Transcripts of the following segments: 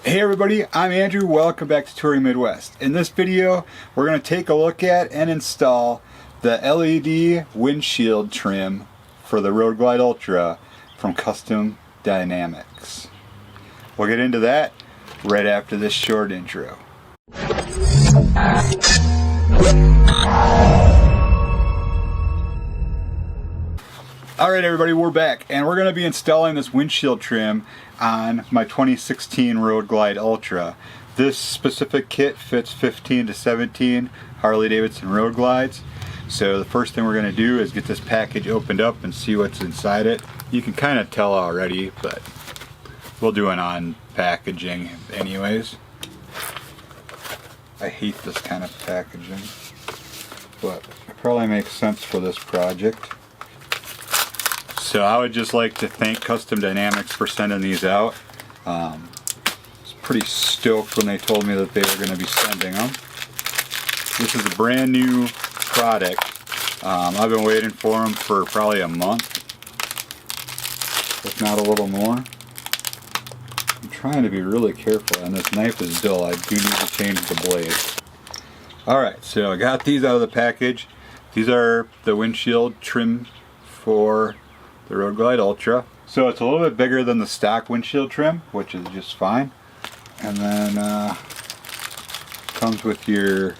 Hey everybody, I'm Andrew. Welcome back to Touring Midwest. In this video, we're going to take a look at and install the LED windshield trim for the Road Glide Ultra from Custom Dynamics. We'll get into that right after this short intro. Alright everybody, we're back and we're going to be installing this windshield trim on my 2016 Road Glide Ultra. This specific kit fits 15 to 17 Harley Davidson Road Glides. So the first thing we're going to do is get this package opened up and see what's inside it. You can kind of tell already, but we'll do an unpackaging anyways. I hate this kind of packaging, but it probably makes sense for this project. So I would just like to thank Custom Dynamics for sending these out. I was pretty stoked when they told me that they were going to be sending them. This is a brand new product. I've been waiting for them for probably a month, if not a little more. I'm trying to be really careful, and this knife is dull. I do need to change the blade. Alright, so I got these out of the package. These are the windshield trim for the Road Glide Ultra. So it's a little bit bigger than the stock windshield trim, which is just fine. And then comes with your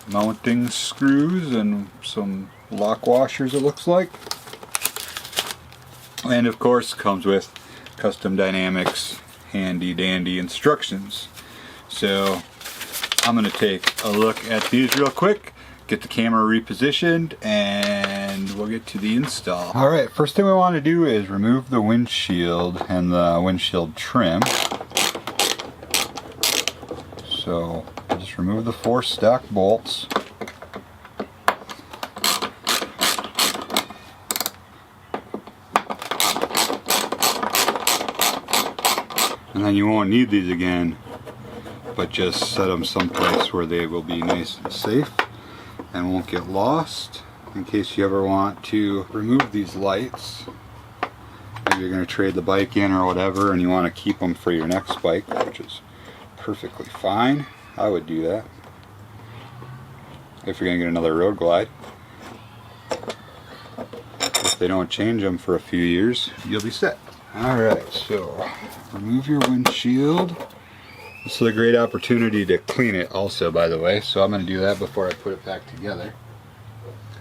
mounting screws and some lock washers, it looks like. And of course comes with Custom Dynamics handy dandy instructions. So I'm going to take a look at these real quick, get the camera repositioned, and we'll get to the install. Alright, first thing we want to do is remove the windshield and the windshield trim. So just remove the 4 stock bolts. And then you won't need these again, but just set them someplace where they will be nice and safe and won't get lost, in case you ever want to remove these lights. Maybe you're going to trade the bike in or whatever and you want to keep them for your next bike, which is perfectly fine. I would do that if you're going to get another Road Glide. If they don't change them for a few years, you'll be set. Alright, so remove your windshield. This is a great opportunity to clean it also, by the way, so I'm going to do that before I put it back together.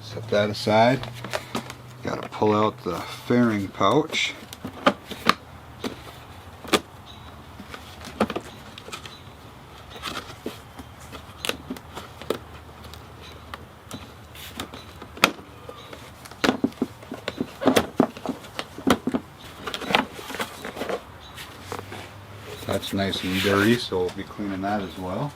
Set that aside. Got to pull out the fairing pouch. That's nice and dirty, so we'll be cleaning that as well.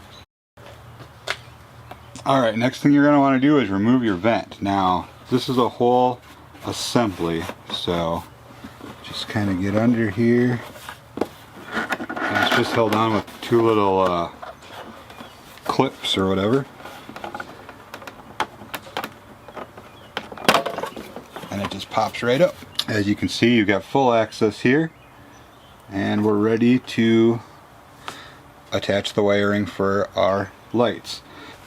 Alright, next thing you're going to want to do is remove your vent. Now, this is a whole assembly, so just kind of get under here. And it's just held on with 2 little clips or whatever. And it just pops right up. As you can see, you've got full access here. And we're ready to attach the wiring for our lights.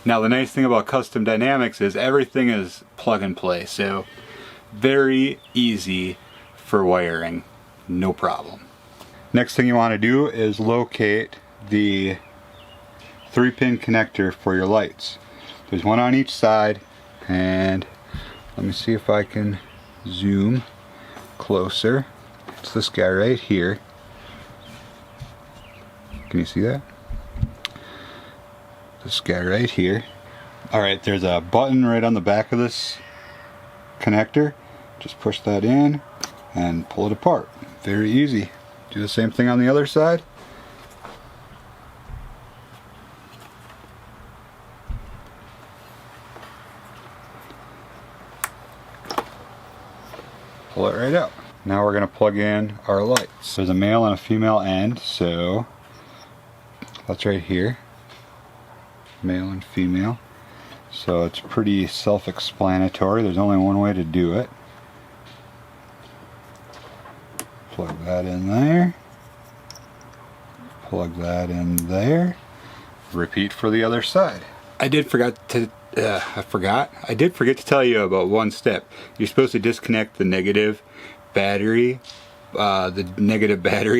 Now the nice thing about Custom Dynamics is everything is plug and play, so very easy for wiring, no problem. Next thing you want to do is locate the 3-pin connector for your lights. There's one on each side, and let me see if I can zoom closer. It's this guy right here. Can you see that? This guy right here. Alright, there's a button right on the back of this connector. Just push that in and pull it apart. Very easy. Do the same thing on the other side. Pull it right out. Now we're going to plug in our lights. There's a male and a female end, so that's right here, male and female. So it's pretty self-explanatory. There's only one way to do it. Plug that in there. Plug that in there. Repeat for the other side. I did forget to tell you about one step. You're supposed to disconnect the negative battery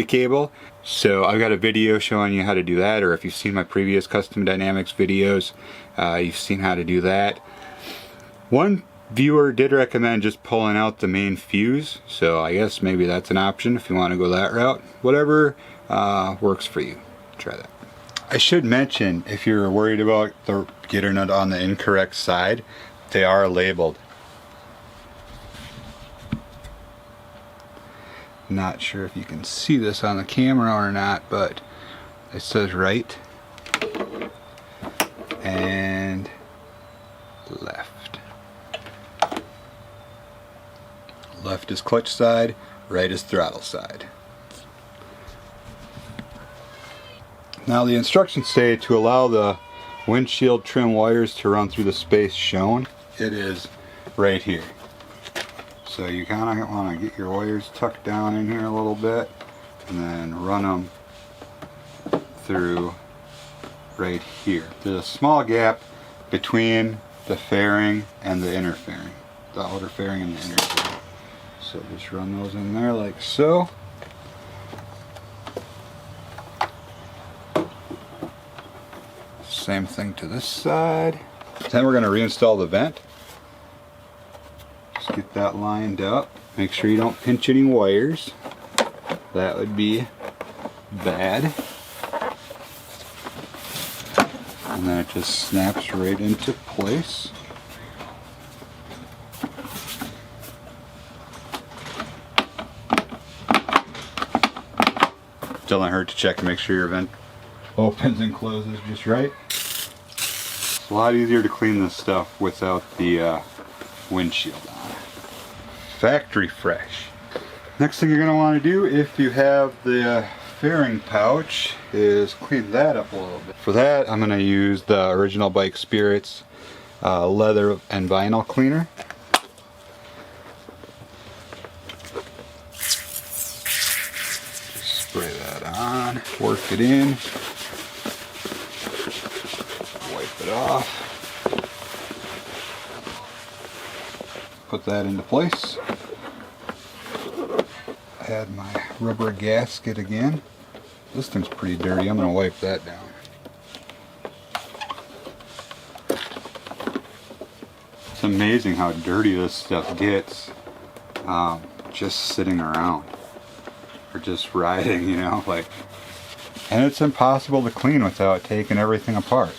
cable. So I've got a video showing you how to do that, or if you've seen my previous custom dynamics videos, you've seen how to do that. One viewer did recommend just pulling out the main fuse, so I guess maybe that's an option if you want to go that route. Whatever works for you, try that. I should mention, if you're worried about getting it on the incorrect side, they are labeled. Not sure if you can see this on the camera or not, but it says right and left. Left is clutch side, right is throttle side. Now the instructions say to allow the windshield trim wires to run through the space shown. It is right here. So you kind of want to get your wires tucked down in here a little bit and then run them through right here. There's a small gap between the fairing and the inner fairing. The outer fairing and the inner fairing. So just run those in there like so. Same thing to this side. Then we're going to reinstall the vent. Just get that lined up. Make sure you don't pinch any wires. That would be bad. And then it just snaps right into place. Doesn't hurt to check and make sure your vent opens and closes just right. It's a lot easier to clean this stuff without the windshield on. Factory fresh. Next thing you're going to want to do, if you have the fairing pouch, is clean that up a little bit. For that, I'm going to use the Original Bike Spirits leather and vinyl cleaner. Just spray that on, work it in. It off. Put that into place. Add my rubber gasket again. This thing's pretty dirty. I'm going to wipe that down. It's amazing how dirty this stuff gets just sitting around or just riding, you know, like, and it's impossible to clean without taking everything apart.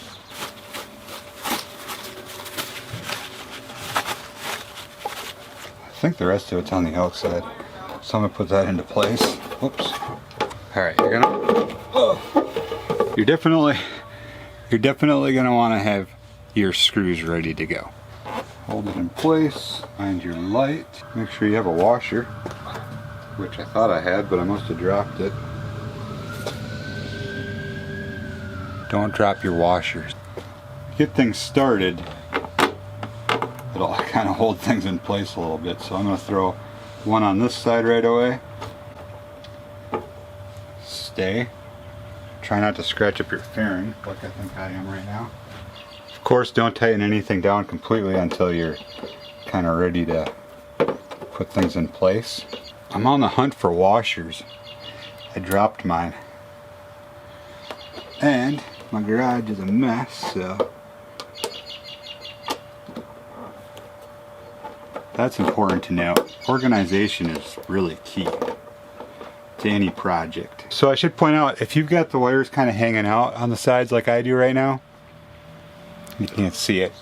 I think the rest of it's on the outside, so I'm gonna put that into place. Whoops. All right, you're definitely gonna want to have your screws ready to go. Hold it in place. Find your light. Make sure you have a washer, which I thought I had, but I must have dropped it. Don't drop your washers. Get things started. It'll kind of hold things in place a little bit. So I'm going to throw one on this side right away. Stay. Try not to scratch up your fairing like I think I am right now. Of course, don't tighten anything down completely until you're kind of ready to put things in place. I'm on the hunt for washers. I dropped mine. And my garage is a mess, so that's important to know. Organization is really key to any project. So I should point out, if you've got the wires kind of hanging out on the sides like I do right now, you can't see it,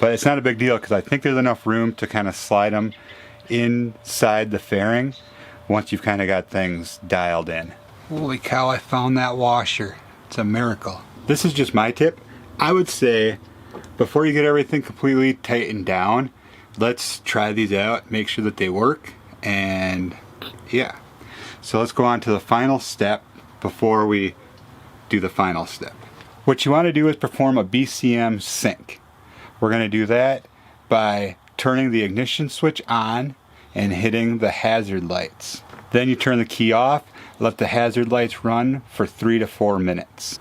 but it's not a big deal because I think there's enough room to kind of slide them inside the fairing once you've kind of got things dialed in. Holy cow, I found that washer. It's a miracle. This is just my tip. I would say before you get everything completely tightened down, let's try these out, make sure that they work, and yeah. So let's go on to the final step before we do the final step. What you want to do is perform a BCM sync. We're going to do that by turning the ignition switch on and hitting the hazard lights. Then you turn the key off, Let the hazard lights run for 3 to 4 minutes.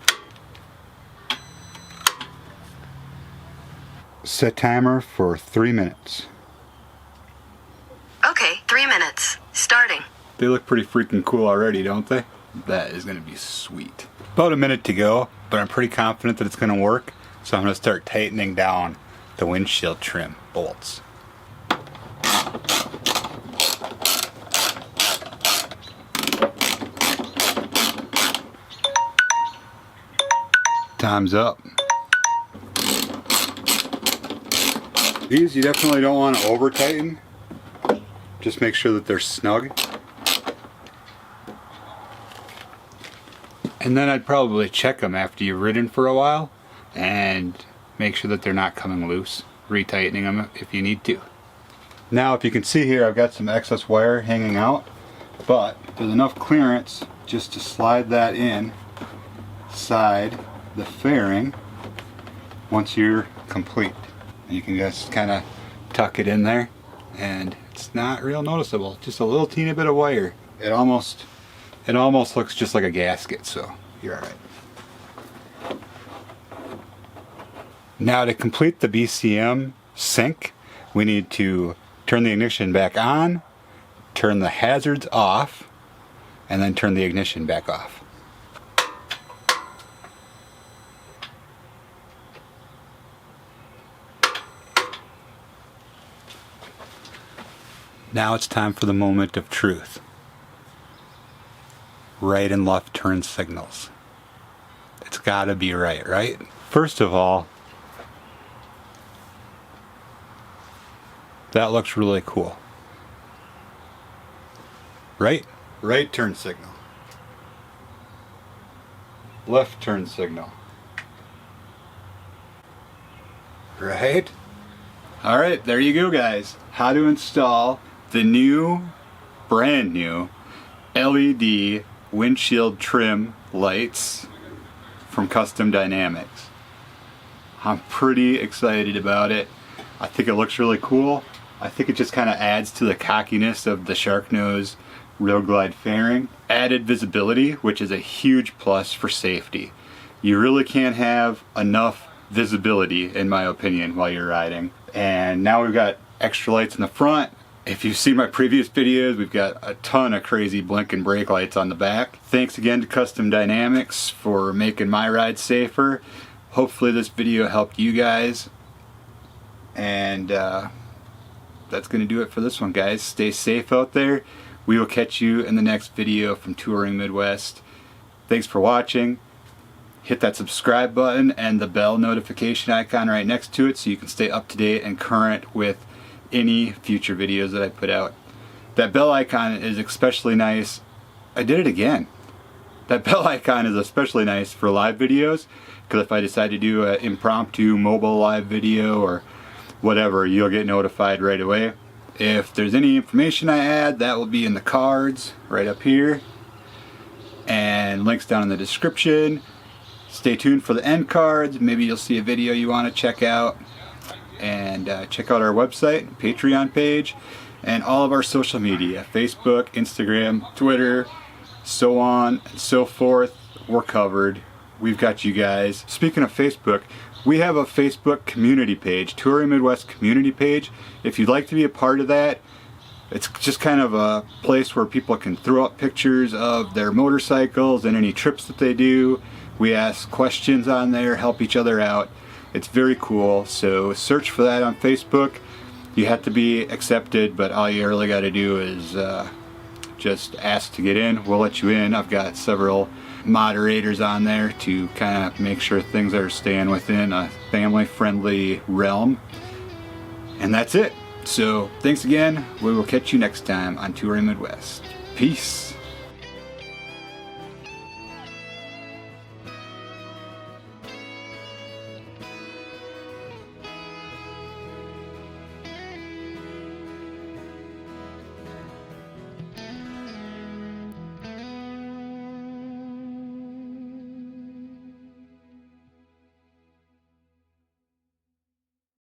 Set timer for 3 minutes. Okay, 3 minutes. Starting. They look pretty freaking cool already, don't they? That is going to be sweet. About a minute to go, but I'm pretty confident that it's going to work. So I'm going to start tightening down the windshield trim bolts. Time's up. These you definitely don't want to over tighten. Just make sure that they're snug. And then I'd probably check them after you've ridden for a while and make sure that they're not coming loose. Retightening them if you need to. Now if you can see here, I've got some excess wire hanging out, but there's enough clearance just to slide that in inside the fairing once you're complete. And you can just kind of tuck it in there and it's not real noticeable, just a little teeny bit of wire. It almost looks just like a gasket, so you're alright. Now to complete the BCM sync, we need to turn the ignition back on, turn the hazards off, and then turn the ignition back off. Now it's time for the moment of truth. Right and left turn signals. It's gotta be right? First of all, that looks really cool. Right turn signal. Left turn signal. Right? Alright, there you go guys. How to install the brand new LED windshield trim lights from Custom Dynamics. I'm pretty excited about it. I think it looks really cool. I think it just kind of adds to the cockiness of the Shark Nose Road Glide fairing. Added visibility, which is a huge plus for safety. You really can't have enough visibility, in my opinion, while you're riding. And now we've got extra lights in the front. If you've seen my previous videos, we've got a ton of crazy blink and brake lights on the back. Thanks again to Custom Dynamics for making my ride safer. Hopefully this video helped you guys. And that's going to do it for this one, guys. Stay safe out there. We will catch you in the next video from Touring Midwest. Thanks for watching. Hit that subscribe button and the bell notification icon right next to it so you can stay up to date and current with any future videos that I put out. That bell icon is especially nice. I did it again. That bell icon is especially nice for live videos, because if I decide to do an impromptu mobile live video or whatever, you'll get notified right away. If there's any information I add, that will be in the cards right up here and links down in the description. Stay tuned for the end cards. Maybe you'll see a video you want to check out. And check out our website, Patreon page, and all of our social media, Facebook, Instagram, Twitter, so on and so forth. We're covered. We've got you guys. Speaking of Facebook, we have a Facebook community page, Touring Midwest community page. If you'd like to be a part of that, it's just kind of a place where people can throw up pictures of their motorcycles and any trips that they do. We ask questions on there, help each other out. It's very cool, so search for that on Facebook. You have to be accepted, but all you really got to do is just ask to get in. We'll let you in. I've got several moderators on there to kind of make sure things are staying within a family-friendly realm. And that's it. So thanks again. We will catch you next time on Touring Midwest. Peace.